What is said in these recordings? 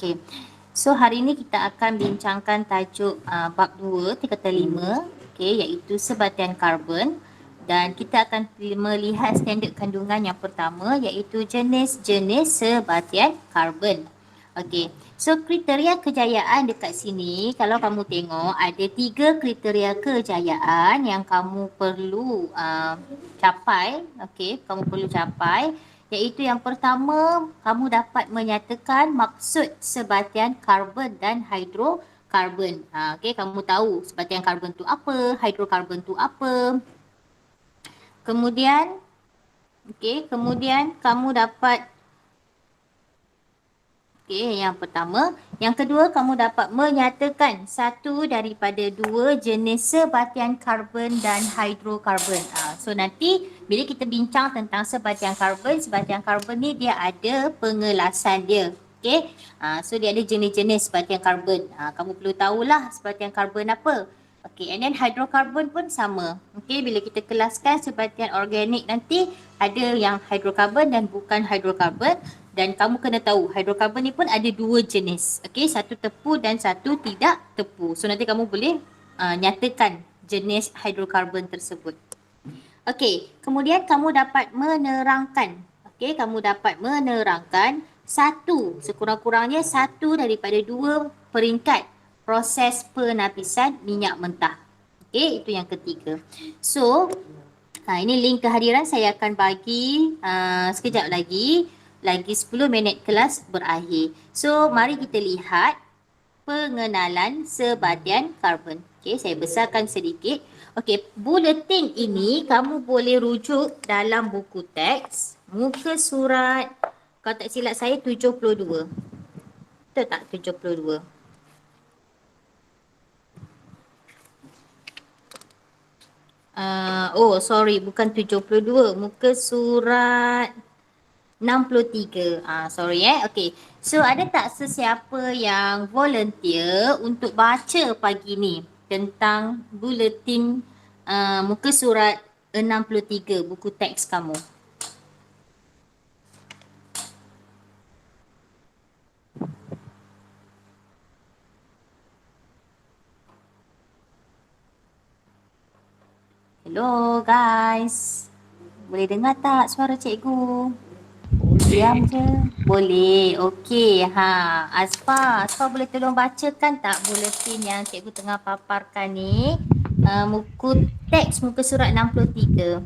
Okey. So hari ini kita akan bincangkan tajuk bab 2 tingkatan 5, okey, iaitu sebatian karbon, dan kita akan melihat standard kandungan yang pertama iaitu jenis-jenis sebatian karbon. Okey. So kriteria kejayaan dekat sini, kalau kamu tengok ada 3 kriteria kejayaan yang kamu perlu capai, okey, kamu perlu capai. Iaitu yang pertama, kamu dapat menyatakan maksud sebatian karbon dan hidrokarbon. Okey, kamu tahu sebatian karbon tu apa, hidrokarbon tu apa. Kemudian, kemudian kamu dapat yang pertama. Yang kedua, kamu dapat menyatakan satu daripada dua jenis sebatian karbon dan hidrokarbon. So nanti bila kita bincang tentang sebatian karbon ni dia ada pengelasan dia. Okey. So dia ada jenis-jenis sebatian karbon. Kamu perlu tahulah sebatian karbon apa. Okey, and then hidrokarbon pun sama. Okey, bila kita kelaskan sebatian organik nanti ada yang hidrokarbon dan bukan hidrokarbon. Dan kamu kena tahu hidrokarbon ni pun ada dua jenis. Okey, satu tepu dan satu tidak tepu. So nanti kamu boleh nyatakan jenis hidrokarbon tersebut. Okey, kemudian kamu dapat menerangkan. Okey, kamu dapat menerangkan satu, sekurang-kurangnya satu daripada dua peringkat proses penapisan minyak mentah. Okey, itu yang ketiga. So, ini link kehadiran saya akan bagi sekejap lagi 10 minit kelas berakhir. So, mari kita lihat pengenalan sebatian karbon. Okey, saya besarkan sedikit. Okey, buletin ini kamu boleh rujuk dalam buku teks, muka surat, kalau tak silap saya 72. Betul tak 72? Sorry, bukan 72. Muka surat 63. Sorry okey. So ada tak sesiapa yang volunteer untuk baca pagi ni tentang buletin muka surat 63 buku teks kamu? Hello guys. Boleh dengar tak suara cikgu? Diam je. Boleh. Okey. Asfar boleh tolong bacakan tak buletin yang cikgu tengah paparkan ni? Muka teks muka surat 63.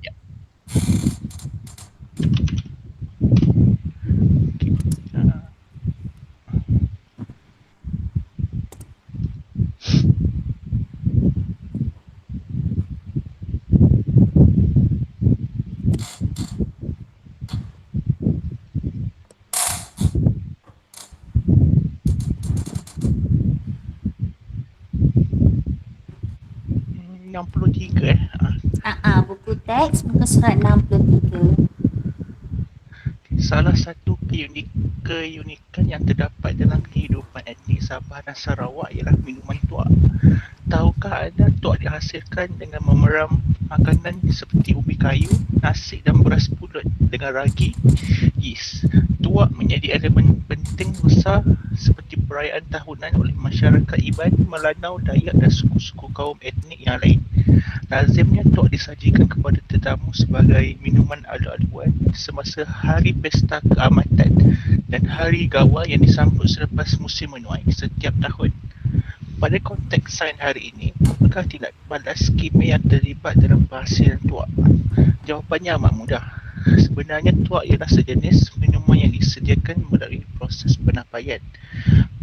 Ya. Buku teks muka surat 63. Salah satu keunikan yang terdapat dalam kehidupan etnik Sabah dan Sarawak ialah minuman tuak. Tahukah anda tuak dihasilkan dengan memeram makanan seperti ubi kayu, nasi dan beras pulut dengan ragi, yeast. Tuak menjadi elemen penting besar seperti perayaan tahunan oleh masyarakat Iban, Melanau, Dayak dan suku-suku kaum etnik yang lain. Lazimnya tuak disajikan kepada tetamu sebagai minuman adu-aduan semasa hari pesta keamatan dan hari gawa yang disambut selepas musim menuai setiap tahun. Pada konteks sains hari ini, apakah tidak balas kimia yang terlibat dalam penghasilan tuak? Jawapannya amat mudah. Sebenarnya tuak ialah sejenis minuman yang disediakan melalui proses penapaian.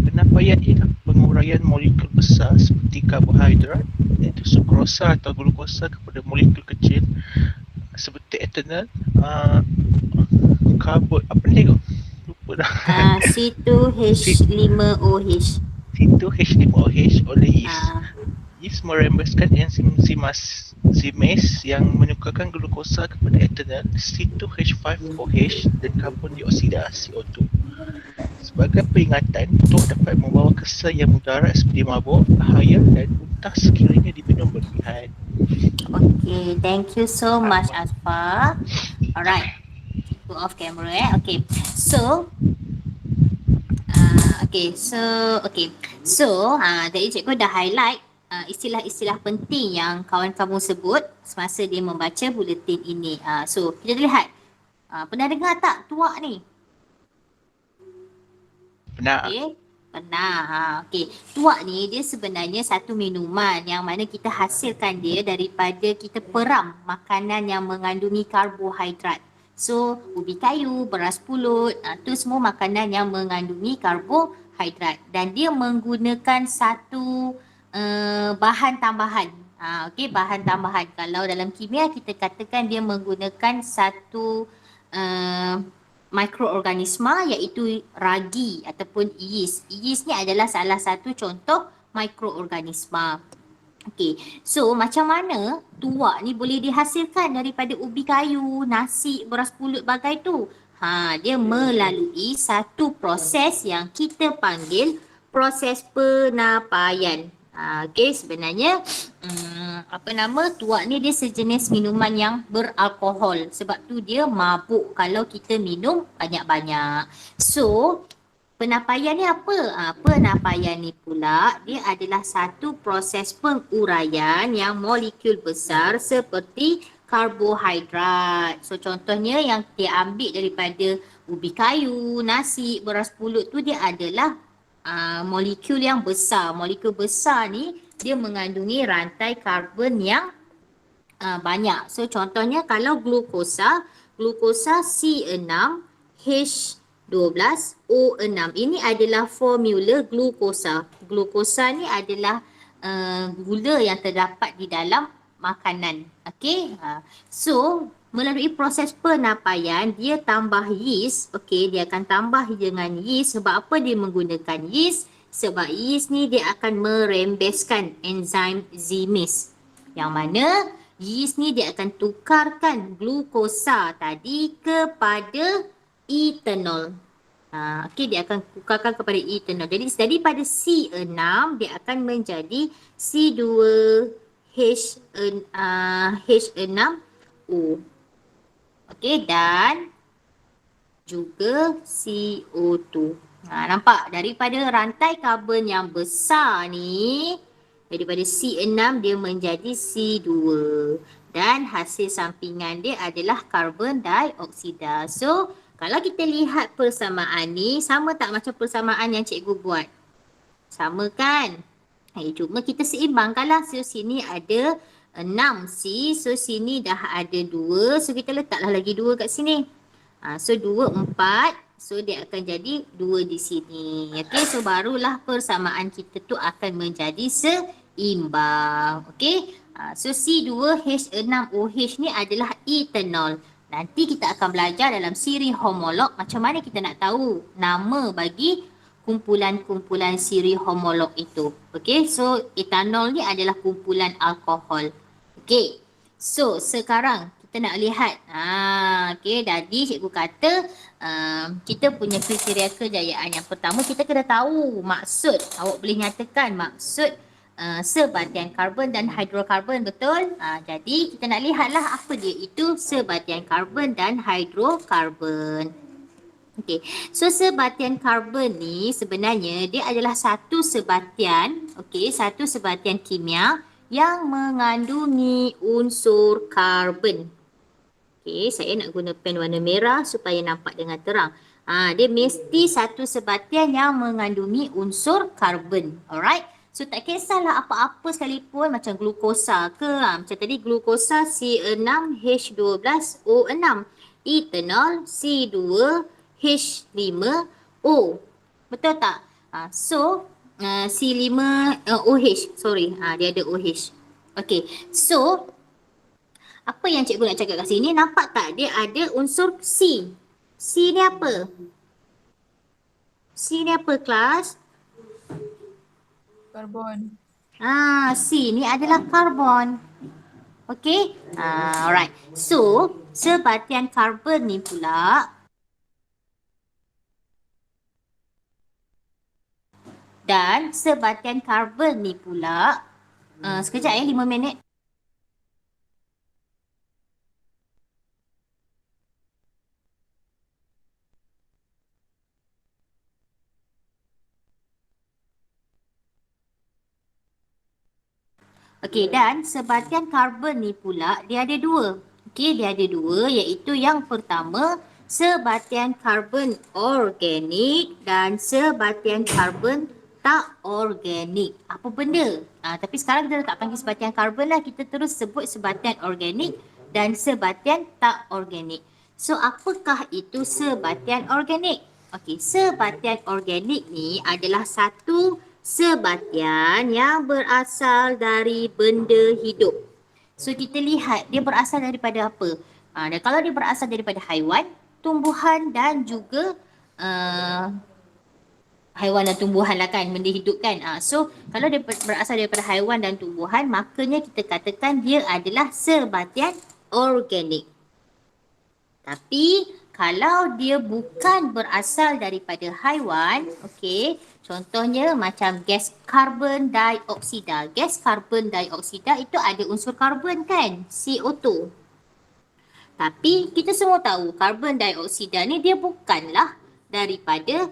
Penapaian ialah penguraian molekul besar seperti karbohidrat, iaitu sukrosa atau glukosa kepada molekul kecil seperti etanol, lupa dah. C2H5OH. C2H5OH oleh yeast. Yeast merembeskan enzim zimase yang menukarkan glukosa kepada etanol C2H5OH dan karbon dioksida CO2. Sebagai peringatan, tuak dapat membawa kesan yang mudarat seperti mabuk, bahaya dan muntah sekiranya diminum berlebihan. Okay, thank you so much Asfar. Alright, go off camera Okay, so Tadi cikgu dah highlight istilah-istilah penting yang kawan kamu sebut semasa dia membaca buletin ini. So, kita lihat. Pernah dengar tak tuak ni? Pernah. Okey. Pernah. Okey. Tuak ni dia sebenarnya satu minuman yang mana kita hasilkan dia daripada kita peram makanan yang mengandungi karbohidrat. So, ubi kayu, beras pulut, tu semua makanan yang mengandungi karbohidrat. Dan dia menggunakan satu bahan tambahan. Okey, bahan tambahan. Kalau dalam kimia kita katakan dia menggunakan satu mikroorganisma iaitu ragi ataupun yeast. Yeast ni adalah salah satu contoh mikroorganisma. Okey, so macam mana tuak ni boleh dihasilkan daripada ubi kayu, nasi, beras pulut bagai tu? Dia melalui satu proses yang kita panggil proses penapaian. Okey, sebenarnya tuak ni dia sejenis minuman yang beralkohol. Sebab tu dia mabuk kalau kita minum banyak-banyak. So, penapaian ni apa? Penapaian ni pula dia adalah satu proses penguraian yang molekul besar seperti karbohidrat. So contohnya yang dia ambil daripada ubi kayu, nasi, beras pulut tu dia adalah molekul yang besar. Molekul besar ni dia mengandungi rantai karbon yang banyak. So contohnya kalau glukosa C6H12O6. Ini adalah formula glukosa. Glukosa ni adalah gula yang terdapat di dalam makanan. Okey. So melalui proses penapaian dia tambah yeast. Okey, dia akan tambah dengan yeast. Sebab apa dia menggunakan yeast? Sebab yeast ni dia akan merembeskan enzim zimis. Yang mana yeast ni dia akan tukarkan glukosa tadi kepada etanol. Okey, dia akan tukarkan kepada etanol. Jadi daripada C6 dia akan menjadi C2H6O. Okey, dan juga CO2. Nampak daripada rantai karbon yang besar ni, daripada C6 dia menjadi C2 dan hasil sampingan dia adalah karbon dioksida. So, kalau kita lihat persamaan ni, sama tak macam persamaan yang cikgu buat? Sama kan? Cuma kita seimbangkanlah. So, sini ada 6C. So, sini dah ada 2. So, kita letaklah lagi 2 kat sini. So, 2, 4. So, dia akan jadi 2 di sini. Okay, so barulah persamaan kita tu akan menjadi seimbang. Okay, so C2H6OH ni adalah etanol. Nanti kita akan belajar dalam siri homolog macam mana kita nak tahu nama bagi kumpulan-kumpulan siri homolog itu. Okay, so etanol ni adalah kumpulan alkohol. Okay, so sekarang kita nak lihat. Okay, jadi cikgu kata kita punya kriteria kejayaan. Yang pertama kita kena tahu maksud. Awak boleh nyatakan maksud sebatian karbon dan hidrokarbon, betul? Jadi kita nak lihatlah apa dia itu sebatian karbon dan hidrokarbon. Okey, so sebatian karbon ni sebenarnya dia adalah satu sebatian, satu sebatian kimia yang mengandungi unsur karbon. Okey, saya nak guna pen warna merah supaya nampak dengan terang. Dia mesti satu sebatian yang mengandungi unsur karbon. Alright? So tak kisahlah apa-apa sekalipun macam glukosa ke. Macam tadi glukosa C6H12O6. Etanol C2H5O. Betul tak? So C5OH. Sorry, dia ada OH. Okay, so apa yang cikgu nak cakap kat sini? Nampak tak dia ada unsur C? C ni apa? C ni apa kelas? Karbon. C ni adalah karbon. Okey? Alright. So, sebatian karbon ni pula dan sebatian karbon ni pula sekejap 5 minit. Okey, dan sebatian karbon ni pula dia ada dua. Okey, dia ada dua iaitu yang pertama sebatian karbon organik dan sebatian karbon tak organik. Apa benda? Tapi sekarang kita tak panggil sebatian karbon lah, kita terus sebut sebatian organik dan sebatian tak organik. So, apakah itu sebatian organik? Okey, sebatian organik ni adalah satu sebatian yang berasal dari benda hidup. So kita lihat dia berasal daripada apa? Dan kalau dia berasal daripada haiwan, tumbuhan dan juga haiwan dan tumbuhan lah kan, benda hidup kan. So kalau dia berasal daripada haiwan dan tumbuhan, makanya kita katakan dia adalah sebatian organik. Tapi kalau dia bukan berasal daripada haiwan, okey, contohnya macam gas karbon dioksida. Gas karbon dioksida itu ada unsur karbon kan, CO2. Tapi kita semua tahu karbon dioksida ni dia bukanlah daripada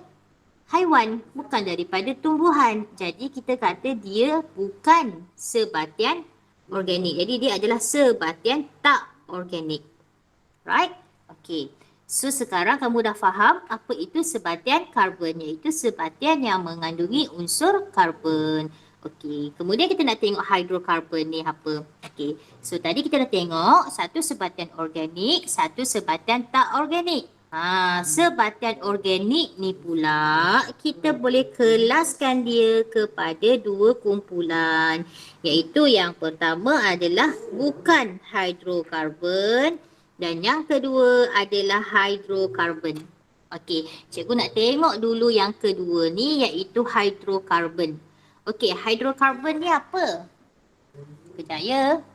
haiwan, bukan daripada tumbuhan. Jadi kita kata dia bukan sebatian organik. Jadi dia adalah sebatian tak organik. Right? Okey. So sekarang kamu dah faham apa itu sebatian karbon, iaitu sebatian yang mengandungi unsur karbon. Okey. Kemudian kita nak tengok hidrokarbon ni apa. Okey. So tadi kita dah tengok satu sebatian organik, satu sebatian tak organik. Sebatian organik ni pula kita boleh kelaskan dia kepada dua kumpulan, iaitu yang pertama adalah bukan hidrokarbon dan yang kedua adalah hidrokarbon. Okey, cikgu nak tengok dulu yang kedua ni iaitu hidrokarbon. Okey, hidrokarbon ni apa? Kejap ya.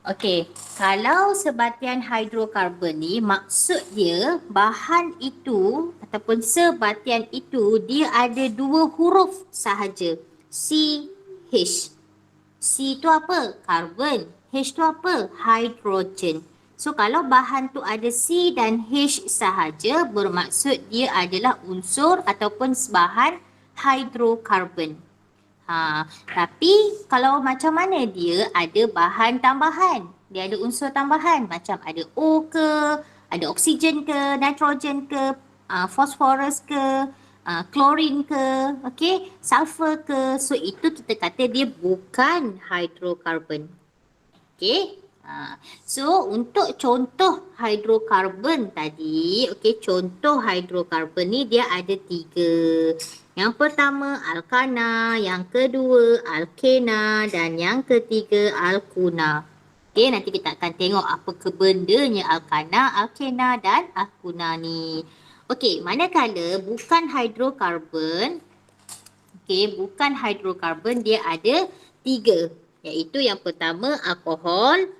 Okey, kalau sebatian hidrokarbon ni maksud dia bahan itu ataupun sebatian itu dia ada dua huruf sahaja. C, H. C tu apa? Karbon. H tu apa? Hidrogen. So kalau bahan tu ada C dan H sahaja bermaksud dia adalah unsur ataupun bahan hidrokarbon. Tapi kalau macam mana dia ada bahan tambahan, dia ada unsur tambahan macam ada O ke, ada oksigen ke, nitrogen ke, fosforus ke, klorin ke, okey, sulfur ke. So itu kita kata dia bukan hidrokarbon. Okey. So untuk contoh hidrokarbon tadi, okey, contoh hidrokarbon ni dia ada tiga. Yang pertama alkana, yang kedua alkena dan yang ketiga alkuna. Okey, nanti kita akan tengok apa kebendanya alkana, alkena dan alkuna ni. Okey, manakala bukan hidrokarbon, okey, bukan hidrokarbon dia ada tiga. Iaitu yang pertama alkohol,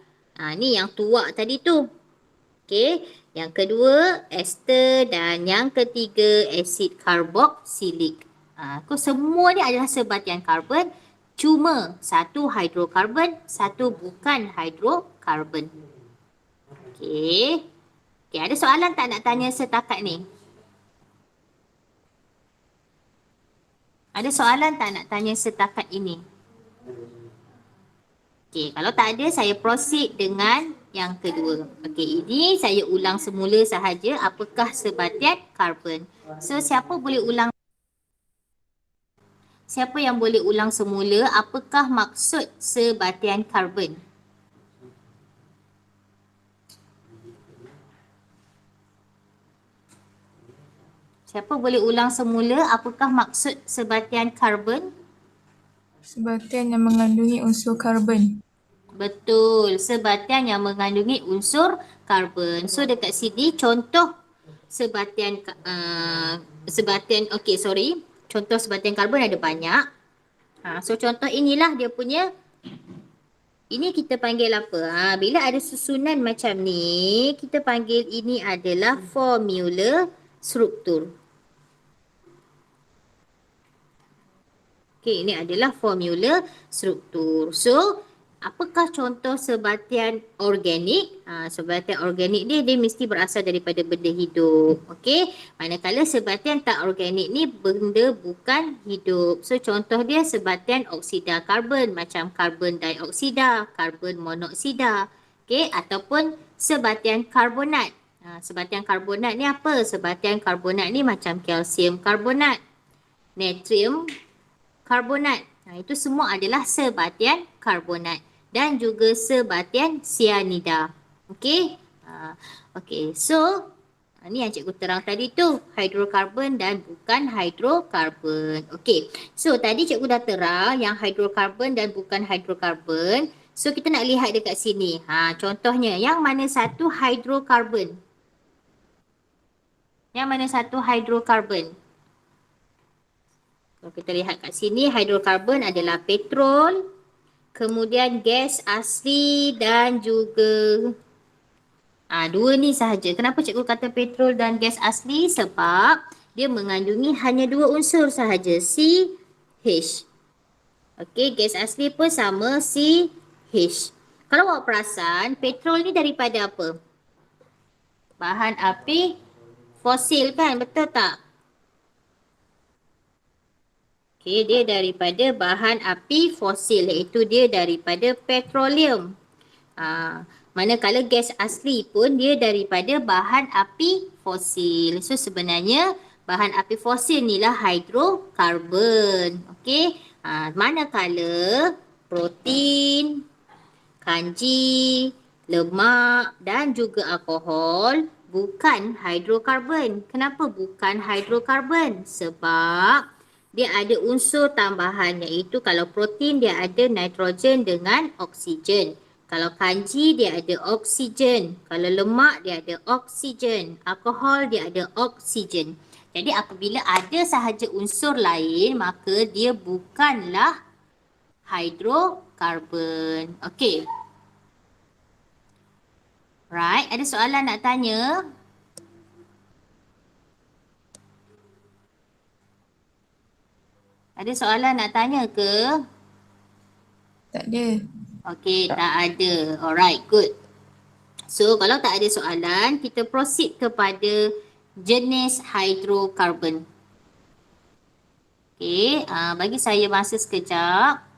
ni yang tuak tadi tu. Okey. Yang kedua, ester dan yang ketiga, asid karboksilik. Semua ni adalah sebatian karbon. Cuma satu hidrokarbon, satu bukan hidrokarbon. Okey. Okey, ada soalan tak nak tanya setakat ni? Ada soalan tak nak tanya setakat ini? Okey, kalau tak ada, saya proceed dengan yang kedua. Okey, ini saya ulang semula sahaja apakah sebatian karbon. So, siapa boleh ulang? Siapa yang boleh ulang semula apakah maksud sebatian karbon? Siapa boleh ulang semula apakah maksud sebatian karbon? Sebatian yang mengandungi unsur karbon. Betul, sebatian yang mengandungi unsur karbon. So dekat sini contoh sebatian contoh sebatian karbon ada banyak. So contoh inilah dia punya. Ini kita panggil apa? Bila ada susunan macam ni, kita panggil ini adalah formula struktur. Okey, ini adalah formula struktur. So Apakah contoh sebatian organik? Sebatian organik ni dia mesti berasal daripada benda hidup. Okey. Manakala sebatian tak organik ni benda bukan hidup. So contoh dia sebatian oksida karbon macam karbon dioksida, karbon monoksida. Okey, ataupun sebatian karbonat. Sebatian karbonat ni apa? Sebatian karbonat ni macam kalsium karbonat, natrium karbonat. Itu semua adalah sebatian karbonat dan juga sebatian sianida. Okey. Okey. So, ni yang cikgu terang tadi tu, hidrokarbon dan bukan hidrokarbon. Okey. So, tadi cikgu dah terang yang hidrokarbon dan bukan hidrokarbon. So, kita nak lihat dekat sini. Contohnya, yang mana satu hidrokarbon? Yang mana satu hidrokarbon? Kalau kita lihat kat sini, hidrokarbon adalah petrol, kemudian gas asli dan juga dua ni sahaja. Kenapa cikgu kata petrol dan gas asli? Sebab dia mengandungi hanya dua unsur sahaja, CH. Okey, gas asli pun sama, CH. Kalau awak perasan, petrol ni daripada apa? Bahan api fosil kan, betul tak? Okey, dia daripada bahan api fosil, iaitu dia daripada petroleum. Manakala gas asli pun dia daripada bahan api fosil. So sebenarnya bahan api fosil ni lah hidrokarbon. Okey. Manakala protein, kanji, lemak dan juga alkohol bukan hidrokarbon. Kenapa bukan hidrokarbon? Sebab dia ada unsur tambahan, iaitu kalau protein dia ada nitrogen dengan oksigen. Kalau kanji dia ada oksigen. Kalau lemak dia ada oksigen. Alkohol dia ada oksigen. Jadi apabila ada sahaja unsur lain, maka dia bukanlah hidrokarbon. Okey. Right, ada soalan nak tanya? Ada soalan nak tanya ke? Tak ada. Okey, tak ada. Alright, good. So, kalau tak ada soalan, kita proceed kepada jenis hidrokarbon. Okey, bagi saya masa sekejap.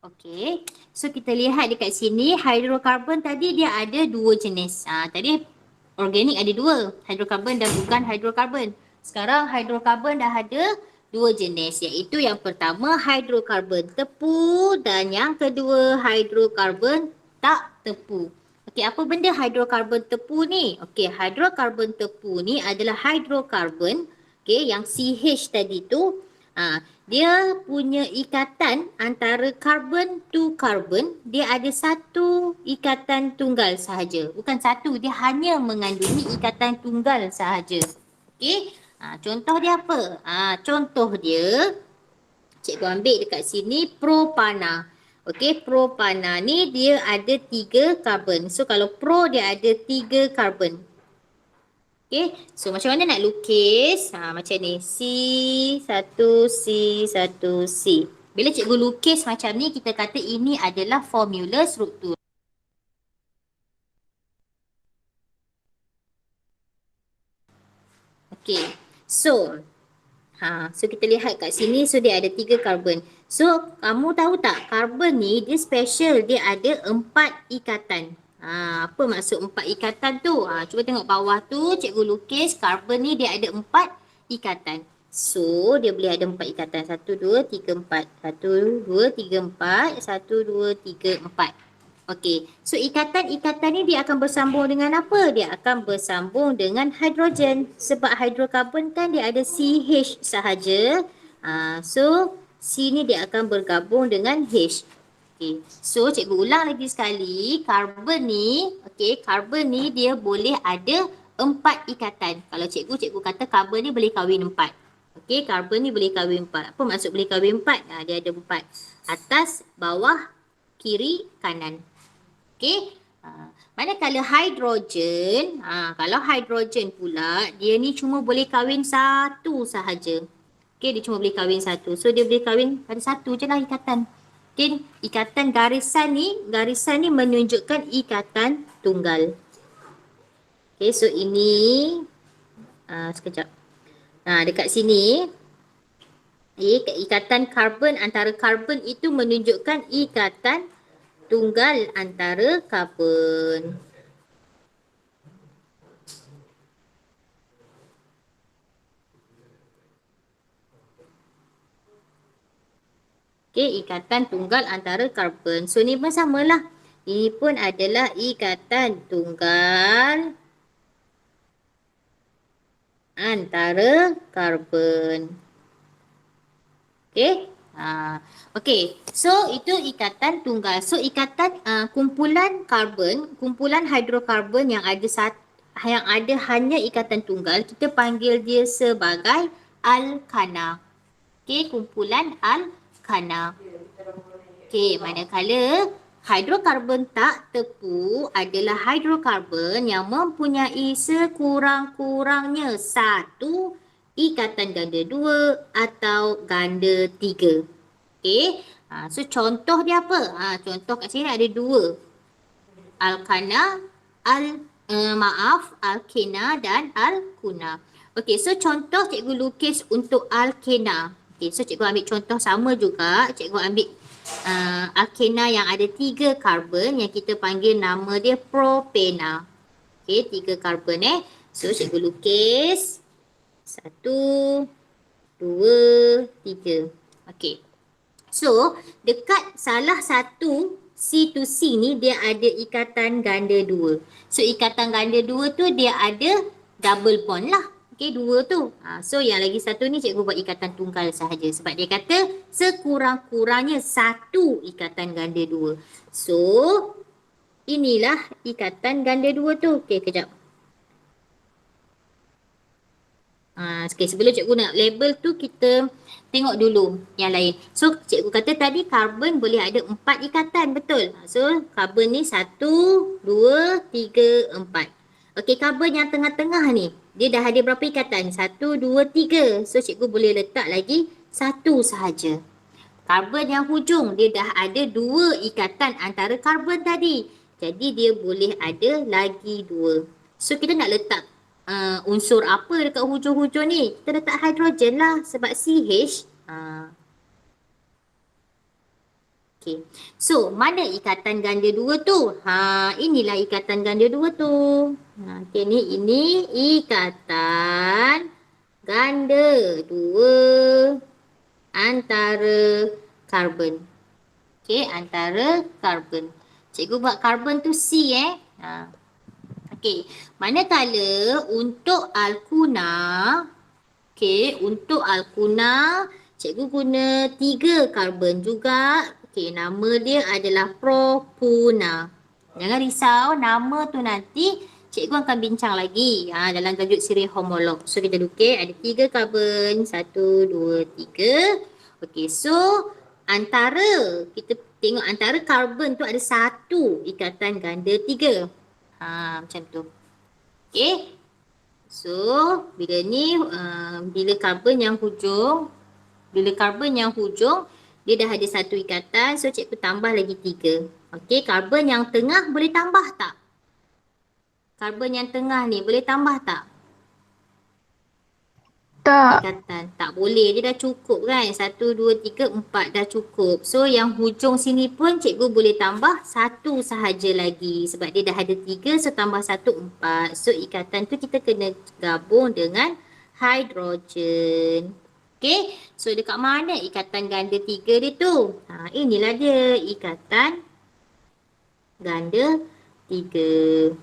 Okey, so kita lihat dekat sini hidrokarbon tadi dia ada dua jenis. Tadi organik ada dua, hidrokarbon dan bukan hidrokarbon. Sekarang hidrokarbon dah ada dua jenis, iaitu yang pertama hidrokarbon tepu dan yang kedua hidrokarbon tak tepu. Okey, apa benda hidrokarbon tepu ni? Okey, hidrokarbon tepu ni adalah hidrokarbon, okey, yang CH tadi tu dia punya ikatan antara karbon to karbon, dia ada satu ikatan tunggal sahaja. Bukan satu, dia hanya mengandungi ikatan tunggal sahaja. Okey, contoh dia apa? Contoh dia, cikgu ambil dekat sini propana. Okey, propana ni dia ada 3 karbon. So kalau pro dia ada 3 karbon. Okay, so macam mana nak lukis? Macam ni, C1, C1, C. Bila cikgu lukis macam ni, kita kata ini adalah formula struktur. Okay, so kita lihat kat sini, so dia ada 3 karbon. So, kamu tahu tak, karbon ni dia special, dia ada 4 ikatan. Apa maksud 4 ikatan tu? Cuba tengok bawah tu, cikgu lukis karbon ni dia ada 4 ikatan. So, dia boleh ada 4 ikatan. 1, 2, 3, 4. 1, 2, 3, 4. 1, 2, 3, 4. Okey, so ikatan-ikatan ni dia akan bersambung dengan apa? Dia akan bersambung dengan hidrogen. Sebab hidrokarbon kan dia ada CH sahaja. So, C ni dia akan bergabung dengan H. Okay. So, cikgu ulang lagi sekali. Karbon ni, okay, karbon ni dia boleh ada 4 ikatan. Kalau cikgu kata karbon ni boleh kahwin 4. Okey, karbon ni boleh kahwin 4. Apa maksud boleh kahwin 4? Dia ada 4. Atas, bawah, kiri, kanan. Okey. Manakala hidrogen, kalau hidrogen pula, dia ni cuma boleh kahwin satu sahaja. Okey, dia cuma boleh kahwin satu. So, dia boleh kahwin pada satu je lah ikatan. Okey, ikatan garisan ni menunjukkan ikatan tunggal. Okey, so ini, sekejap. Dekat sini, ikatan karbon antara karbon itu menunjukkan ikatan tunggal antara karbon. Okey, ikatan tunggal antara karbon. So, ni pun samalah. Ini pun adalah ikatan tunggal antara karbon. Okey. Okey. So, itu ikatan tunggal. So, ikatan kumpulan karbon, kumpulan hidrokarbon yang ada hanya ikatan tunggal, kita panggil dia sebagai alkana. Okey, kumpulan alkana. Okey, manakala hidrokarbon tak tepu adalah hidrokarbon yang mempunyai sekurang-kurangnya satu ikatan ganda 2 atau ganda 3. Okey, so contoh dia apa? Contoh kat sini ada 2. Alkana, alkena dan alkuna. Okey, so contoh cikgu lukis untuk alkena. Okey, so cikgu ambil contoh sama juga. Cikgu ambil alkena yang ada 3 karbon yang kita panggil nama dia propena. Okey, 3 karbon So cikgu lukis 1, 2, 3. Okey. So dekat salah satu C to C ni dia ada ikatan ganda 2. So ikatan ganda 2 tu dia ada double bond lah. Okey, 2 tu. So yang lagi satu ni cikgu buat ikatan tunggal sahaja. Sebab dia kata sekurang-kurangnya satu ikatan ganda 2. So inilah ikatan ganda 2 tu. Okey, kejap. Okay, sebelum cikgu nak label tu kita tengok dulu yang lain. So cikgu kata tadi karbon boleh ada 4 ikatan, betul? So karbon ni 1, 2, 3, 4. Okey, karbon yang tengah-tengah ni dia dah ada berapa ikatan? 1, 2, 3. So cikgu boleh letak lagi satu sahaja. Karbon yang hujung dia dah ada 2 ikatan antara karbon tadi. Jadi dia boleh ada lagi 2. So kita nak letak unsur apa dekat hujung-hujung ni? Kita letak hidrogen lah sebab CH. Okay. So mana ikatan ganda 2 tu? Inilah ikatan ganda 2 tu. Okay, ini ikatan ganda 2 antara karbon. Okay, antara karbon. Cikgu buat karbon tu C Okey, manakala untuk alkuna, untuk alkuna cikgu guna 3 karbon juga. Okey, nama dia adalah propuna. Jangan risau, nama tu nanti cikgu akan bincang lagi dalam tajuk siri homolog. So kita lukis ada 3 karbon, 1, 2, 3. Okey, so antara kita tengok antara karbon tu ada satu ikatan ganda 3. Macam tu. Okay. So, bila ni, bila karbon yang hujung, dia dah ada satu ikatan. So, cikgu tambah lagi 3. Okay, karbon yang tengah boleh tambah tak? Karbon yang tengah ni boleh tambah tak? Tak. Ikatan. Tak boleh. Dia dah cukup kan? 1, 2, 3, 4 dah cukup. So yang hujung sini pun cikgu boleh tambah satu sahaja lagi. Sebab dia dah ada 3. So tambah 1, 4. So ikatan tu kita kena gabung dengan hidrogen. Okay. So dekat mana ikatan ganda 3 dia tu? Inilah dia ikatan ganda 3.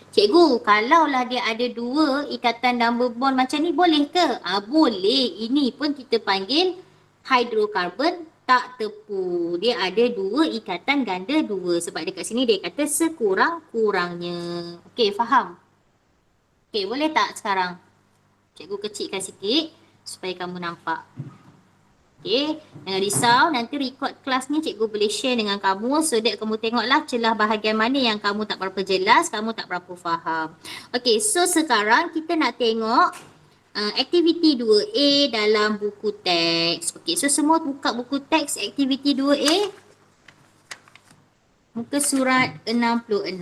Cikgu, kalaulah dia ada 2 ikatan double bond macam ni boleh ke? Boleh. Ini pun kita panggil hidrokarbon tak tepu. Dia ada 2 ikatan ganda 2. Sebab dekat sini dia kata sekurang-kurangnya. Okey, faham? Okey, boleh tak sekarang? Cikgu kecilkan sikit supaya kamu nampak. Okey, jangan risau, nanti record kelas ni cikgu boleh share dengan kamu so that kamu tengoklah celah bahagian mana yang kamu tak berapa jelas, kamu tak berapa faham. Okey, so sekarang kita nak tengok aktiviti 2A dalam buku teks. Okey, so semua buka buku teks aktiviti 2A. Muka surat 66.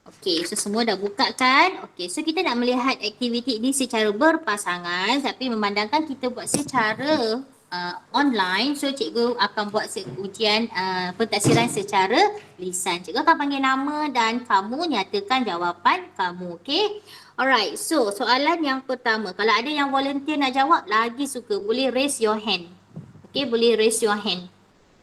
Okey, so semua dah buka kan? Okey, so kita nak melihat aktiviti ini secara berpasangan tapi memandangkan kita buat secara online, so cikgu akan buat ujian pentaksiran secara lisan. Cikgu akan panggil nama dan kamu nyatakan jawapan kamu, okey? Alright, so soalan yang pertama, kalau ada yang volunteer nak jawab, lagi suka, boleh raise your hand. Okey, boleh raise your hand.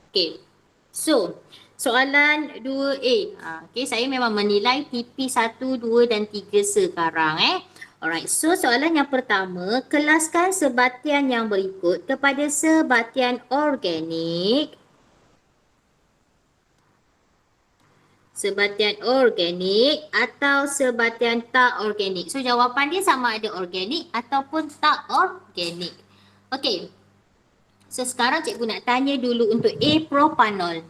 Okey, so soalan 2A. Okey, saya memang menilai TP 1, 2 dan 3 sekarang Alright, so soalan yang pertama, kelaskan sebatian yang berikut kepada sebatian organik. Sebatian organik atau sebatian tak organik. So jawapan dia sama ada organik ataupun tak organik. Okey. So sekarang cikgu nak tanya dulu untuk A, propanol.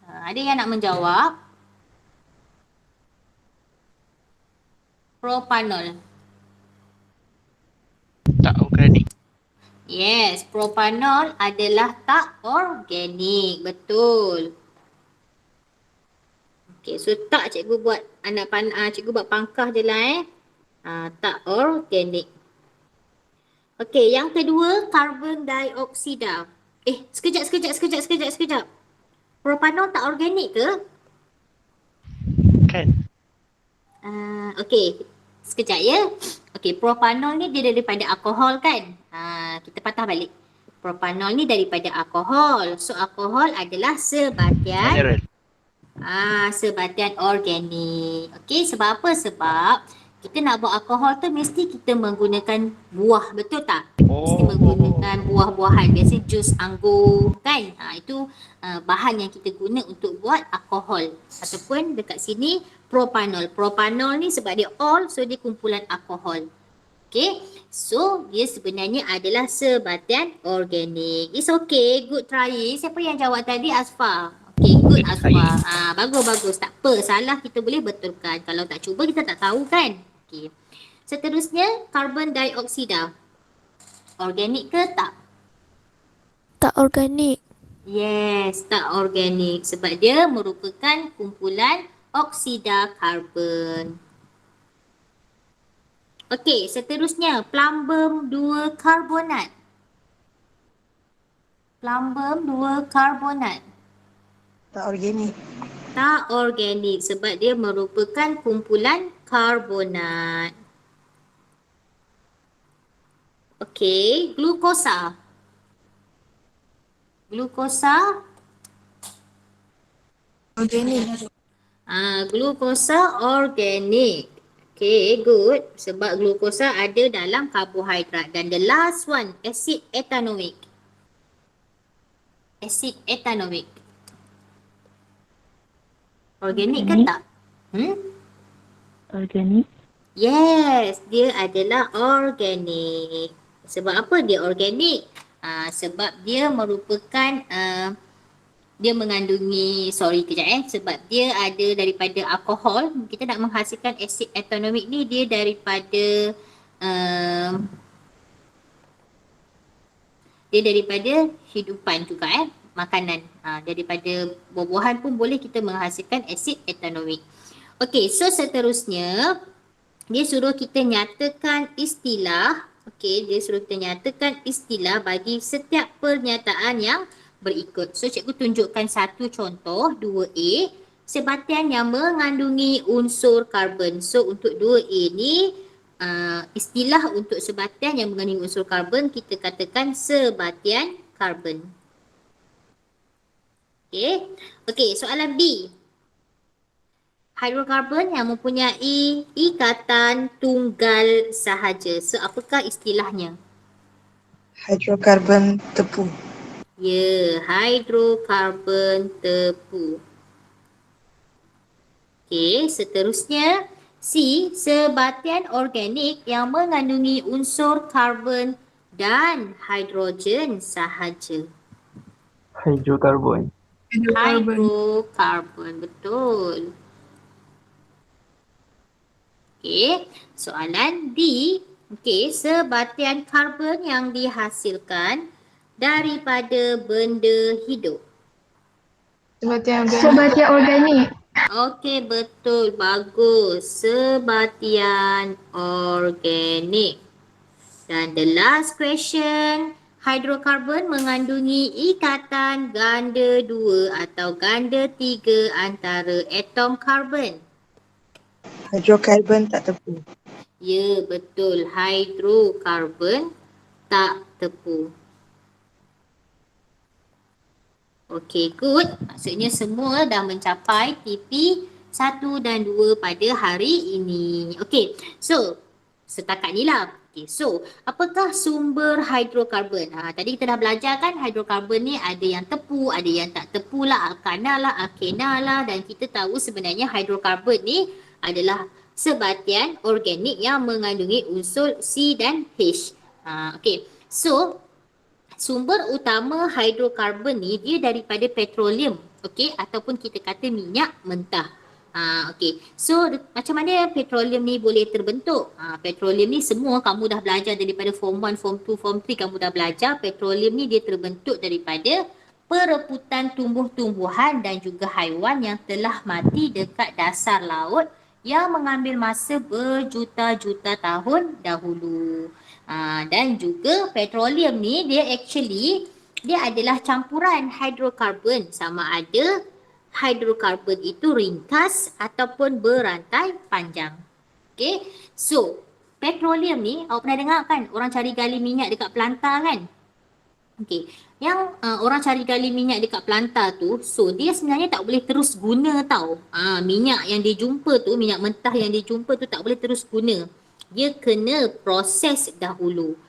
Ada yang nak menjawab? Propanol. Tak organik. Yes, propanol adalah tak organik. Betul. Okey, so tak cikgu buat cikgu buat pangkah je lah tak organik. Okey, yang kedua karbon dioksida. Sekejap. Propanol tak organik ke? Kan? Okey, sekejap ya. Okey, propanol ni dia daripada alkohol kan? Kita patah balik. Propanol ni daripada alkohol. So alkohol adalah sebatian Mineral. sebatian organik. Okey, sebab apa? Sebab kita nak buat alkohol tu mesti kita menggunakan buah, betul tak? Mesti menggunakan buah-buahan. Biasa jus anggur kan? Itu bahan yang kita guna untuk buat alkohol. Ataupun dekat sini propanol. Propanol ni sebab dia all, so dia kumpulan alkohol. Okay, so dia sebenarnya adalah sebatian organik. It's okay, good try. Siapa yang jawab tadi? Asfa. Okay, good Asfa. Bagus. Tak apa, salah kita boleh betulkan. Kalau tak cuba kita tak tahu kan? Okay. Seterusnya, karbon dioksida. Organik ke tak? Tak organik. Yes, tak organik sebab dia merupakan kumpulan oksida karbon. Okey, seterusnya plumbum 2 karbonat. Plumbum 2 karbonat. Tak organik. Tak organik sebab dia merupakan kumpulan karbonat. Okey, glukosa. Glukosa Organik. glukosa organik. Okay, good. Sebab glukosa ada dalam karbohidrat. Dan the last one, acid ethanoic. Acid ethanoic. Organik ke tak? Organik. Yes, dia adalah organik. Sebab apa dia organik? Sebab dia merupakan dia mengandungi, sebab dia ada daripada alkohol. Kita nak menghasilkan asid ethanoic ni dia daripada hidupan juga makanan. Daripada buah-buahan pun boleh kita menghasilkan asid ethanoic. Okey, so seterusnya dia suruh kita nyatakan istilah. Okey, dia suruh kita nyatakan istilah bagi setiap pernyataan yang berikut. So cikgu tunjukkan satu contoh 2A, sebatian yang mengandungi unsur karbon. So untuk 2A ni istilah untuk sebatian yang mengandungi unsur karbon kita katakan sebatian karbon. Okey, soalan B. Hidrokarbon yang mempunyai ikatan tunggal sahaja. So apakah istilahnya? Hidrokarbon tepu. Ya, hidrokarbon tepu. Okey, seterusnya C. Sebatian organik yang mengandungi unsur karbon dan hidrogen sahaja. Hidrokarbon. Hidrokarbon, betul. Okey, soalan D. Okey, sebatian karbon yang dihasilkan daripada benda hidup. Sebatian organik. Okey, betul. Bagus. Sebatian organik. Dan the last question. Hidrokarbon mengandungi ikatan ganda 2 atau ganda 3 antara atom karbon. Hidrokarbon tak tepu. Ya, betul. Hidrokarbon tak tepu. Okey, good. Maksudnya semua dah mencapai TP 1 dan 2 pada hari ini. Okey, so setakat ni lah. Okey, so apakah sumber hidrokarbon? Tadi kita dah belajar kan hidrokarbon ni ada yang tepu, ada yang tak tepu lah, alkana lah, alkena lah, dan kita tahu sebenarnya hidrokarbon ni adalah sebatian organik yang mengandungi unsur C dan H. Okey, so sumber utama hidrokarbon ni dia daripada petroleum, okey, ataupun kita kata minyak mentah. Okey. So macam mana petroleum ni boleh terbentuk? Petroleum ni semua kamu dah belajar daripada form 1, form 2, form 3 kamu dah belajar. Petroleum ni dia terbentuk daripada perebutan tumbuh-tumbuhan dan juga haiwan yang telah mati dekat dasar laut yang mengambil masa berjuta-juta tahun dahulu. Dan juga petroleum ni dia adalah campuran hidrokarbon, sama ada hidrokarbon itu ringkas ataupun berantai panjang. Okay, so petroleum ni awak pernah dengar kan orang cari gali minyak dekat pelantar kan? Okay, yang orang cari gali minyak dekat pelantar tu, so dia sebenarnya tak boleh terus guna tau. Minyak yang dia jumpa tu, minyak mentah yang dia jumpa tu tak boleh terus guna. Dia kena proses dahulu.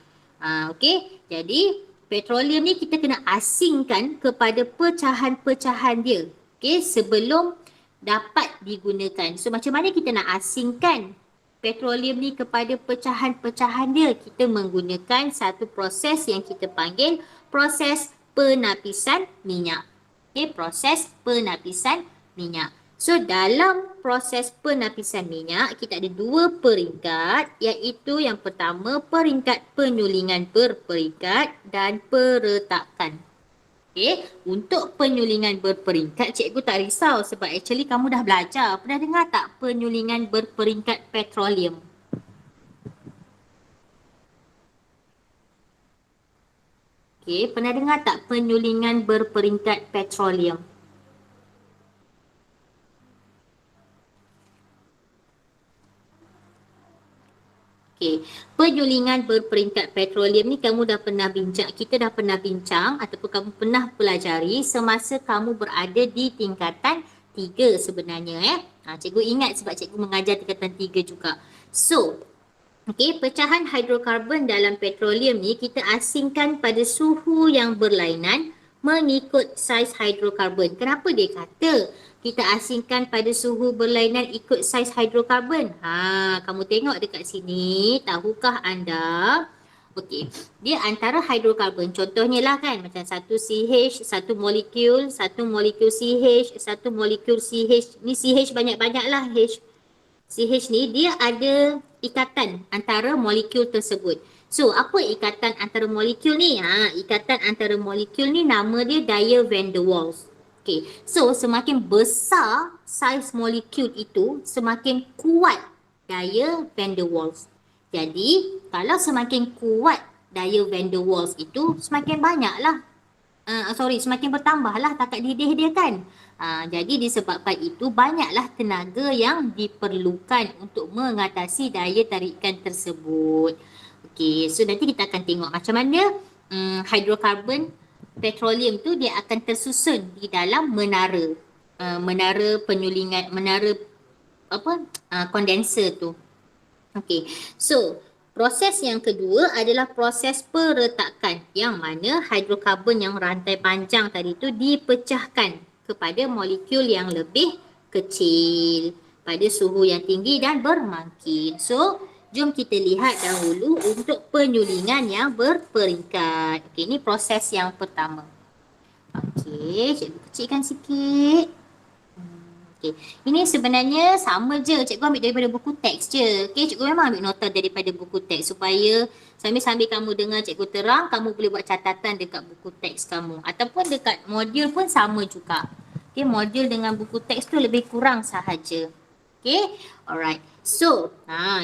Okey, jadi petroleum ni kita kena asingkan kepada pecahan-pecahan dia. Okey, sebelum dapat digunakan. So macam mana kita nak asingkan petroleum ni kepada pecahan-pecahan dia? Kita menggunakan satu proses yang kita panggil proses penapisan minyak. Okey, proses penapisan minyak. So dalam proses penapisan minyak kita ada dua peringkat, iaitu yang pertama peringkat penyulingan berperingkat dan peretakan. Okay, untuk penyulingan berperingkat cikgu tak risau sebab actually kamu dah belajar. Pernah dengar tak penyulingan berperingkat petroleum? Okay, pernah dengar tak penyulingan berperingkat petroleum? Okey, penyulingan berperingkat petroleum ni kamu dah pernah bincang, kita dah pernah bincang ataupun kamu pernah pelajari semasa kamu berada di tingkatan 3 sebenarnya. Cikgu ingat sebab cikgu mengajar tingkatan 3 juga. So, okey, pecahan hidrokarbon dalam petroleum ni kita asingkan pada suhu yang berlainan mengikut saiz hidrokarbon. Kenapa dia kata kita asingkan pada suhu berlainan ikut saiz hidrokarbon? Kamu tengok dekat sini, tahukah anda? Okey, dia antara hidrokarbon. Contohnya lah kan, macam satu CH, satu molekul CH, satu molekul CH. Ni CH banyak-banyak lah H. CH ni dia ada ikatan antara molekul tersebut. So, apa ikatan antara molekul ni? Ikatan antara molekul ni nama dia Dyer van der Waals. Okay, so semakin besar saiz molekul itu, semakin kuat daya van der Waals. Jadi, kalau semakin kuat daya van der Waals itu, semakin banyaklah. Semakin bertambahlah takat didih dia kan. Jadi disebabkan itu banyaklah tenaga yang diperlukan untuk mengatasi daya tarikan tersebut. Okay, so nanti kita akan tengok macam mana hidrokarbon petroleum tu dia akan tersusun di dalam menara. Menara penyulingan, menara kondenser tu. Okay, so proses yang kedua adalah proses peretakan yang mana hidrokarbon yang rantai panjang tadi tu dipecahkan kepada molekul yang lebih kecil. pada suhu yang tinggi dan bermakin. So, jom kita lihat dahulu untuk penyulingan yang berperingkat. Okey, ini proses yang pertama. Okey, cikgu kecilkan sikit. Okey, ini sebenarnya sama je. Cikgu ambil daripada buku teks je. Okey, cikgu memang ambil nota daripada buku teks supaya sambil-sambil kamu dengar cikgu terang, kamu boleh buat catatan dekat buku teks kamu. Ataupun dekat modul pun sama juga. Okey, modul dengan buku teks tu lebih kurang sahaja. Okey, alright. So,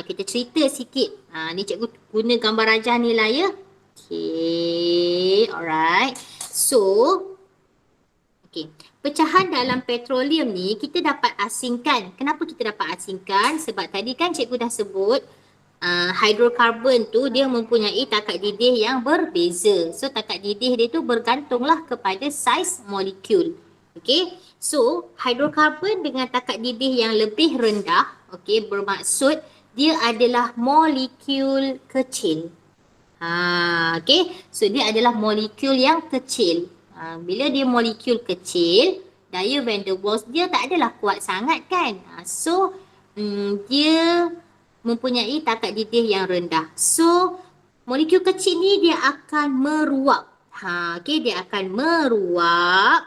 kita cerita sikit. Ni cikgu guna gambar rajah ni lah ya. Okey, alright. So, okey, pecahan dalam petroleum ni kita dapat asingkan. Kenapa kita dapat asingkan? Sebab tadi kan cikgu dah sebut hidrokarbon tu dia mempunyai takat didih yang berbeza. So takat didih dia tu bergantunglah kepada saiz molekul. Okey. So hidrokarbon dengan takat didih yang lebih rendah, okey, bermaksud dia adalah molekul kecil. Okey. So dia adalah molekul yang kecil. Bila dia molekul kecil, daya van der Waals dia tak adalah kuat sangat kan. So dia mempunyai takat didih yang rendah. So molekul kecil ni dia akan meruap. Okey, dia akan meruap.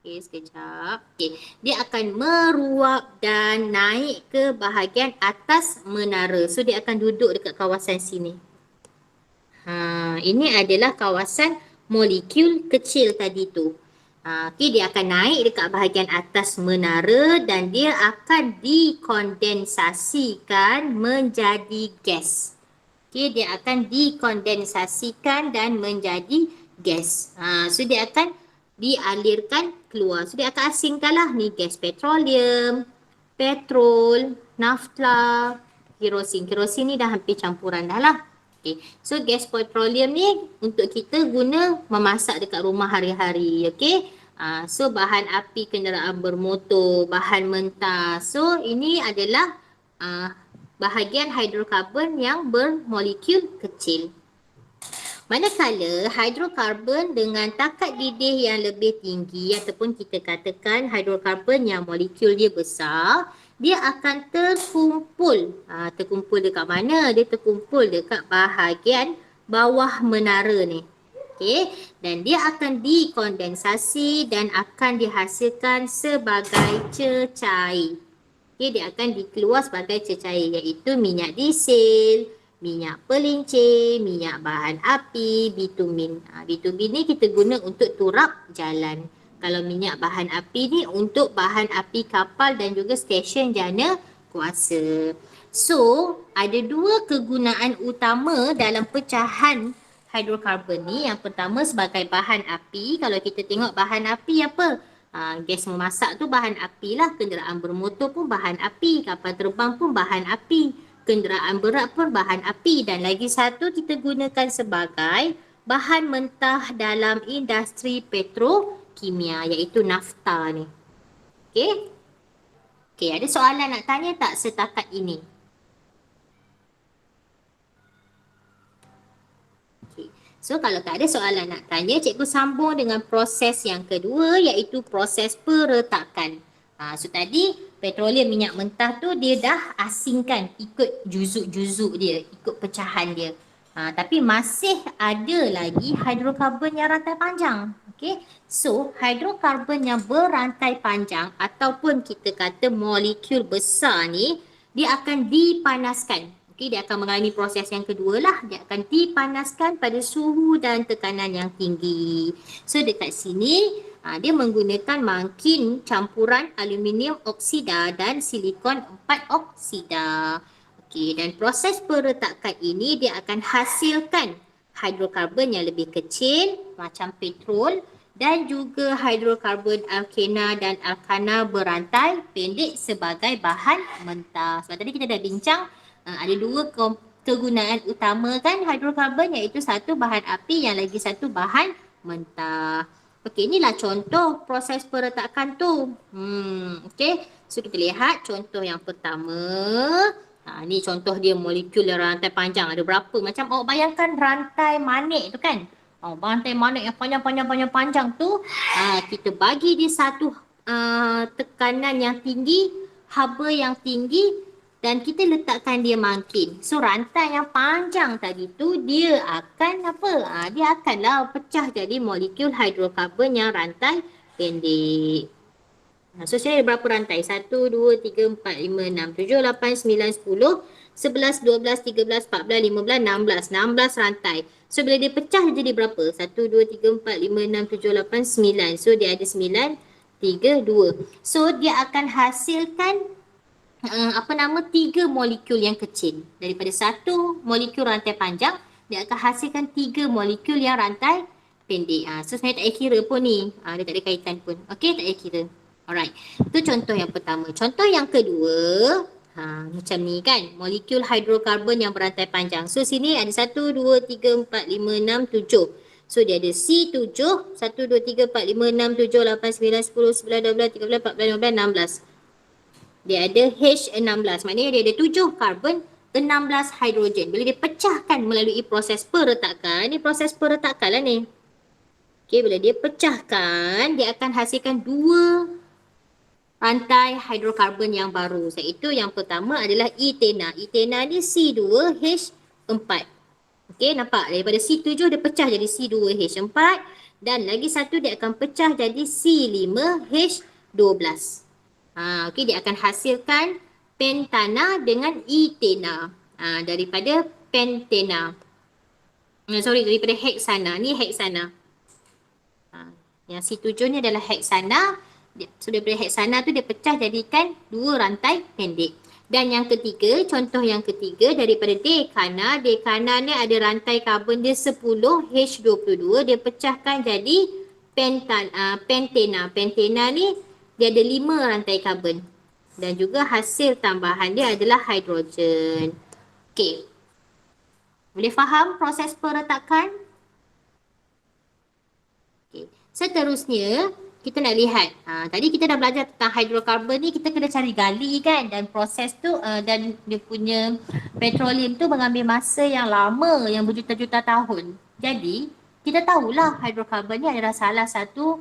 Okey, sekejap. Okey, dia akan meruap dan naik ke bahagian atas menara. So dia akan duduk dekat kawasan sini. Ini adalah kawasan molekul kecil tadi tu. Okey, dia akan naik dekat bahagian atas menara dan dia akan dikondensasikan menjadi gas. Okey, dia akan dikondensasikan dan menjadi gas. So dia akan dialirkan keluar. So dia akan asingkan lah ni gas petroleum, petrol, nafta, kerosin. Kerosin ni dah hampir campuran dah lah. Okay. So gas petroleum ni untuk kita guna memasak dekat rumah hari-hari. Okay. So bahan api kenderaan bermotor, bahan mentah. So ini adalah bahagian hidrokarbon yang bermolekul kecil. Manakala hidrokarbon dengan takat didih yang lebih tinggi ataupun kita katakan hidrokarbon yang molekul dia besar, dia akan terkumpul. Terkumpul dekat mana? Dia terkumpul dekat bahagian bawah menara ni. Okey, dan dia akan dikondensasi dan akan dihasilkan sebagai cecair. Okey, dia akan dikeluar sebagai cecair iaitu minyak diesel, minyak pelincir, minyak bahan api, bitumin. Bitumin ni kita guna untuk turap jalan. Kalau minyak bahan api ni untuk bahan api kapal dan juga stesen jana kuasa. So, ada dua kegunaan utama dalam pecahan hidrokarbon ni. Yang pertama sebagai bahan api. Kalau kita tengok bahan api apa? Gas memasak tu bahan api lah. Kenderaan bermotor pun bahan api. Kapal terbang pun bahan api. Kenderaan berat pun bahan api. Dan lagi satu kita gunakan sebagai bahan mentah dalam industri petrokimia iaitu nafta ni. Okey? Okey, ada soalan nak tanya tak setakat ini? Okey. So kalau tak ada soalan nak tanya, cikgu sambung dengan proses yang kedua iaitu proses peretakan. So tadi petroleum minyak mentah tu dia dah asingkan ikut juzuk-juzuk dia, ikut pecahan dia. Tapi masih ada lagi hidrokarbon yang rantai panjang. Okay. So hidrokarbon yang berantai panjang ataupun kita kata molekul besar ni, dia akan dipanaskan. Okay, dia akan mengalami proses yang kedua lah. Dia akan dipanaskan pada suhu dan tekanan yang tinggi. So dekat sini dia menggunakan mangkin campuran aluminium oksida dan silikon 4 oksida. Okey, dan proses peretakan ini dia akan hasilkan hidrokarbon yang lebih kecil macam petrol dan juga hidrokarbon alkena dan alkana berantai pendek sebagai bahan mentah. Sebab tadi kita dah bincang ada dua kegunaan utama kan hidrokarbon iaitu satu bahan api yang lagi satu bahan mentah. Okey, inilah contoh proses peretakan tu. Okey, so kita lihat contoh yang pertama. Ni contoh dia molekul rantai panjang. Ada berapa? Macam awak bayangkan rantai manik tu kan. Rantai manik yang panjang tu. Kita bagi dia satu tekanan yang tinggi. haba yang tinggi dan kita letakkan dia makin. So rantai yang panjang tadi tu dia akan apa? Dia akanlah pecah jadi molekul hidrokarbon yang rantai pendek. So saya ada berapa rantai? 1, 2, 3, 4, 5, 6, 7, 8, 9, 10, 11, 12, 13, 14, 15, 16. 16 rantai. So bila dia pecah jadi berapa? 1, 2, 3, 4, 5, 6, 7, 8, 9. So dia ada 9, 3, 2. So dia akan hasilkan tiga molekul yang kecil. Daripada satu molekul rantai panjang, dia akan hasilkan 3 molekul yang rantai pendek. So sebenarnya tak payah kira pun ni. Dia tak ada kaitan pun. Okey, tak payah kira. Alright. Itu contoh yang pertama. Contoh yang kedua, macam ni kan. Molekul hidrokarbon yang berantai panjang. So sini ada 1, 2, 3, 4, 5, 6, 7. So dia ada C7, 1, 2, 3, 4, 5, 6, 7, 8, 9, 10, 11, 12, 13, 14, 15, 16. Dia ada H16. Maknanya dia ada 7 karbon, 16 hidrogen. Bila dia pecahkan melalui proses peretakan, ni proses peretakan lah ni. Okay, bila dia pecahkan, dia akan hasilkan 2 rantai hidrokarbon yang baru. Iaitu yang pertama adalah etena. Etena ni C2H4. Okey, nampak? Daripada C7 dia pecah jadi C2H4 dan lagi satu dia akan pecah jadi C5H12. Okey, dia akan hasilkan pentana dengan etena. Daripada pentena. Daripada heksana. Ni heksana. Yang C7 ni adalah heksana. So daripada heksana tu dia pecah jadikan 2 rantai pendek. Dan yang ketiga, contoh yang ketiga daripada dekana. Dekana ni ada rantai karbon dia 10H22. Dia pecahkan jadi pentena. Pentena ni dia ada 5 rantai karbon. Dan juga hasil tambahan dia adalah hidrogen. Okey. Boleh faham proses peretakan? Okey. Seterusnya, kita nak lihat. Tadi kita dah belajar tentang hidrokarbon ni, kita kena cari gali kan. Dan proses tu dan dia punya petroleum tu mengambil masa yang lama, yang berjuta-juta tahun. Jadi, kita tahulah hidrokarbon ni adalah salah satu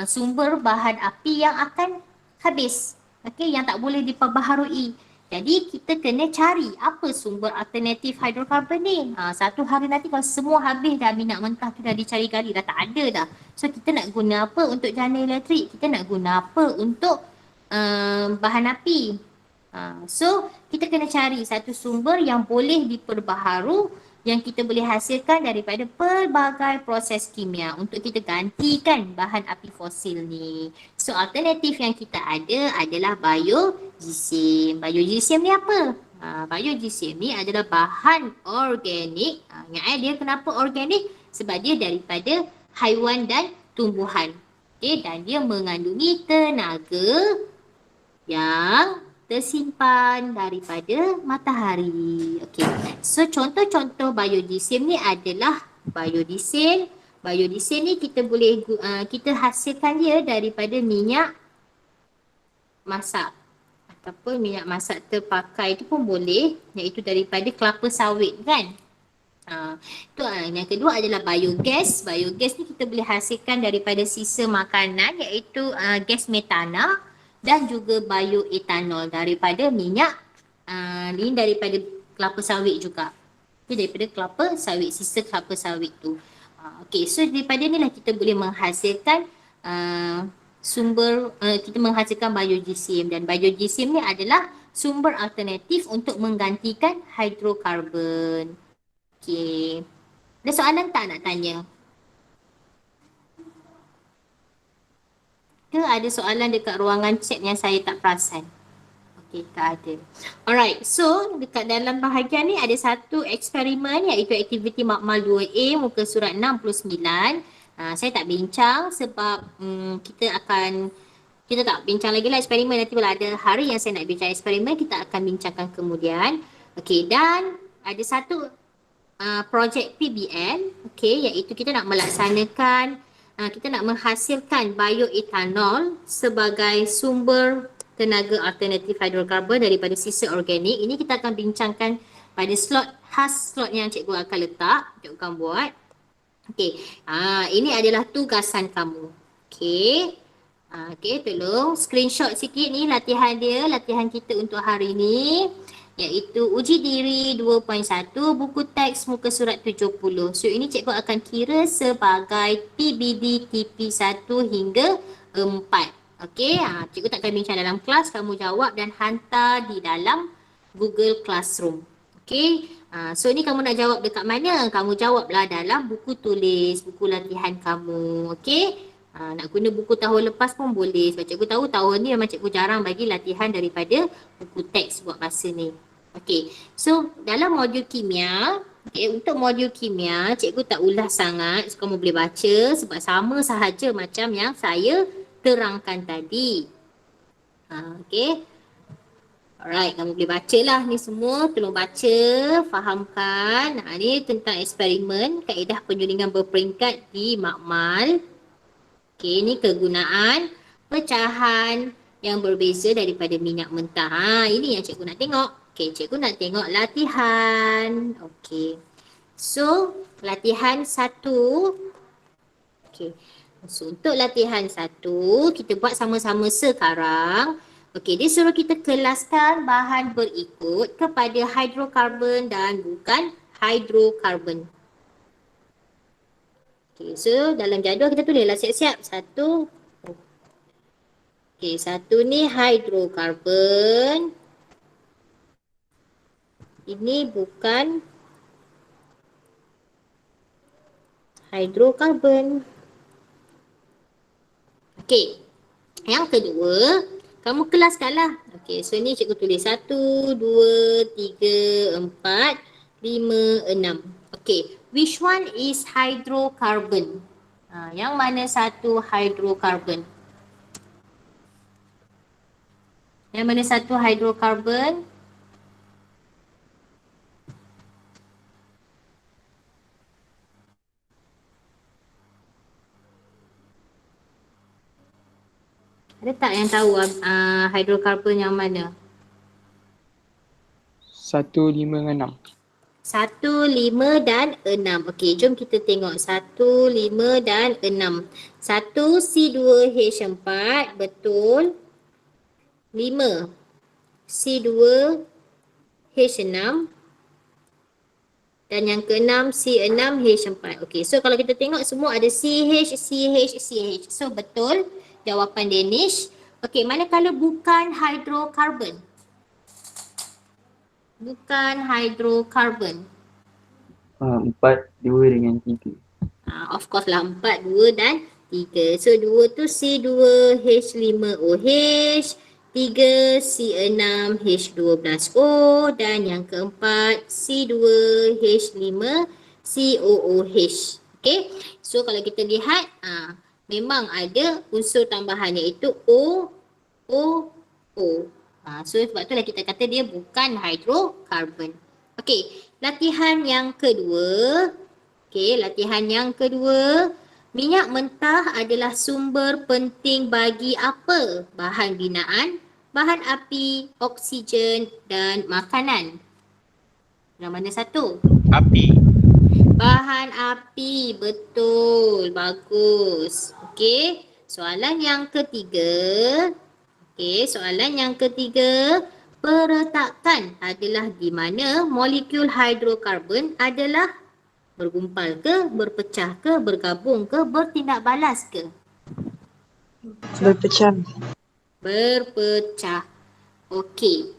sumber bahan api yang akan habis. Okey, yang tak boleh diperbaharui. Jadi kita kena cari apa sumber alternatif hidrokarbon ni. Satu hari nanti kalau semua habis dah minyak mentah tu dah dicari gali dah tak ada dah. So kita nak guna apa untuk jana elektrik? Kita nak guna apa untuk bahan api? So kita kena cari satu sumber yang boleh diperbaharu, yang kita boleh hasilkan daripada pelbagai proses kimia untuk kita gantikan bahan api fosil ni. So alternatif yang kita ada adalah biogesium. Biogesium ni apa? Biogesium ni adalah bahan organik. Ingat dia kenapa organik? Sebab dia daripada haiwan dan tumbuhan. Okay, dan dia mengandungi tenaga yang tersimpan daripada matahari. Okey. So contoh-contoh biodiesel ni adalah biodiesel. Biodiesel ni kita boleh kita hasilkan dia daripada minyak masak ataupun minyak masak terpakai tu pun boleh, iaitu daripada kelapa sawit kan. Yang kedua adalah biogas. Biogas ni kita boleh hasilkan daripada sisa makanan, iaitu gas metana. Dan juga bioetanol daripada minyak ni daripada kelapa sawit juga. Okay, daripada kelapa sawit, sisa kelapa sawit tu. Okay, so daripada ni lah kita boleh menghasilkan kita menghasilkan biogesium. Dan biogesium ni adalah sumber alternatif untuk menggantikan hidrokarbon. Okay. Ada soalan tak nak tanya? Ke ada soalan dekat ruangan chat yang saya tak perasan? Okey, tak ada. Alright, so dekat dalam bahagian ni ada satu eksperimen, iaitu aktiviti makmal 2A muka surat 69. Saya tak bincang sebab kita tak bincang lagi lah eksperimen. Nanti bila ada hari yang saya nak bincang eksperimen, kita akan bincangkan kemudian. Okey, dan ada satu projek PBN, iaitu kita nak melaksanakan kita nak menghasilkan bioetanol sebagai sumber tenaga alternatif hidrokarbon daripada sisa organik. Ini kita akan bincangkan pada slot yang cikgu akan letak, cikgu akan buat. Okey, ini adalah tugasan kamu. Okey, Okay, tolong screenshot sikit ni latihan dia, latihan kita untuk hari ni. Iaitu uji diri 2.1 buku teks muka surat 70. So ini cikgu akan kira sebagai PBD TP1 hingga 4. Okey, cikgu tak akan bincang dalam kelas, kamu jawab dan hantar di dalam Google Classroom. Okey, so ni kamu nak jawab dekat mana? Kamu jawablah dalam buku tulis, buku latihan kamu. Okey, nak guna buku tahun lepas pun boleh. Sebab cikgu tahu tahun ni memang cikgu jarang bagi latihan daripada buku teks buat masa ni. Okey, so dalam modul kimia, untuk modul kimia cikgu tak ulas sangat, so kamu boleh baca sebab sama sahaja macam yang saya terangkan tadi. Okey, alright, kamu boleh bacalah ni semua, tolong baca, fahamkan. Ni tentang eksperimen kaedah penyulingan berperingkat di makmal. Okey, ni kegunaan pecahan yang berbeza daripada minyak mentah. Ini yang cikgu nak tengok. Okey, cikgu nak tengok latihan. Okey. So, latihan 1. Okey. So, untuk latihan 1, kita buat sama-sama sekarang. Okey, dia suruh kita kelaskan bahan berikut kepada hidrokarbon dan bukan hidrokarbon. Okey, so dalam jadual kita tulislah siap-siap. 1. Okey, 1 ni hidrokarbon. Ini bukan hidrokarbon. Okey. Yang kedua, kamu kelaskanlah. Okey, so ni cikgu tulis 1, 2, 3, 4, 5, 6. Okey, which one is hydrocarbon? Yang mana satu hydrocarbon? Yang mana satu hydrocarbon? Ada tak yang tahu hidrokarbon yang mana? 1, 5 dengan 6. 1, 5 dan 6. Okey, jom kita tengok 1, 5 dan 6. 1 C2H4, betul. 5 C2H6 dan yang ke-6 C6H4. Okey, so kalau kita tengok semua ada CH, CH, CH. So betul jawapan Danish. Okey, manakala bukan hidrokarbon? Bukan hidrokarbon. 4, 2 dengan 3. Of course lah 4, 2 dan 3. So 2 tu C2H5OH, 3 C6H12O dan yang keempat C2H5COOH. Okay, so kalau kita lihat memang ada unsur tambahan iaitu O. So sebab itulah kita kata dia bukan hidrokarbon. Okey, latihan yang kedua. Okey, latihan yang kedua. Minyak mentah adalah sumber penting bagi apa? Bahan binaan, bahan api, oksigen dan makanan. Yang mana satu? Api. Bahan api, betul. Bagus. Okey, soalan yang ketiga. Okey, soalan yang ketiga. Peretakan adalah di mana molekul hidrokarbon adalah bergumpal ke, berpecah ke, bergabung ke, bertindak balas ke? Berpecah. Berpecah. Okey.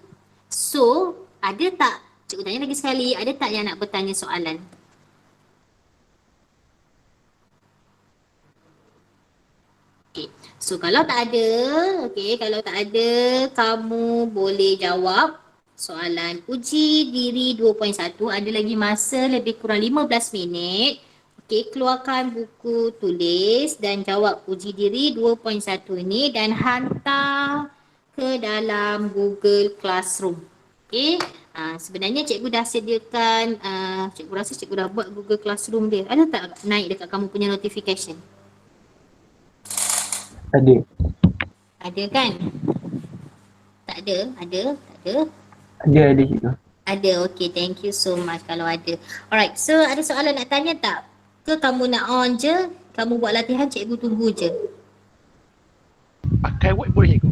So, ada tak, cikgu tanya lagi sekali, ada tak yang nak bertanya soalan? Okay. So kalau tak ada, kalau tak ada, kamu boleh jawab soalan uji diri 2.1. Ada lagi masa lebih kurang 15 minit. Keluarkan buku tulis dan jawab uji diri 2.1 ni dan hantar ke dalam Google Classroom. Sebenarnya cikgu dah sediakan, cikgu rasa cikgu dah buat Google Classroom dia. Ada tak naik dekat kamu punya notification? Ada. Ada kan? Tak ada? Ada? Tak ada? Ada cikgu. Ada, okay. Thank you so much kalau ada. Alright, so ada soalan nak tanya tak? Ke kamu nak on je? Kamu buat latihan, cikgu tunggu je? pakai Word boleh cikgu?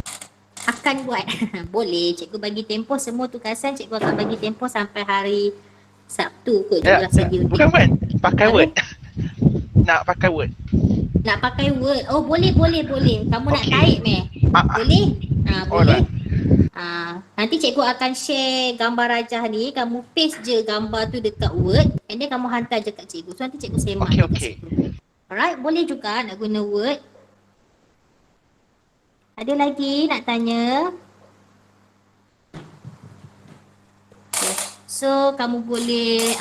Akan buat. Boleh, cikgu bagi tempoh semua tugasan, cikgu akan bagi tempoh sampai hari Sabtu kot cikgu rasa dia. Bukan. Pakai Habis? Word. Nak pakai Word. Nak pakai Word. Oh boleh. Kamu nak Okey. tarik meh? Boleh? Boleh. Alright. Nanti cikgu akan share gambar rajah ni, kamu paste je gambar tu dekat Word and then kamu hantar je kat cikgu. So nanti cikgu semak je kat Okey. situ. Alright, boleh juga nak guna Word. Ada lagi nak tanya? Okay. So kamu boleh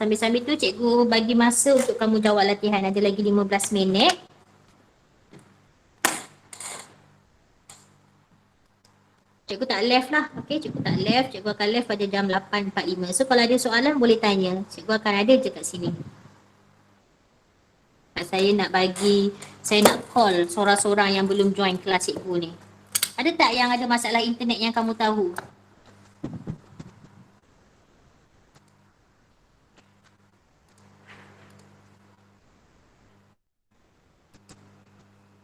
sambil-sambil tu cikgu bagi masa untuk kamu jawab latihan. Ada lagi 15 minit. Cikgu tak left lah. Okay, cikgu tak left. Cikgu akan left pada jam 8.45. So kalau ada soalan boleh tanya. Cikgu akan ada je kat sini. Saya nak call seorang-seorang yang belum join kelas cikgu ni. Ada tak yang ada masalah internet yang kamu tahu?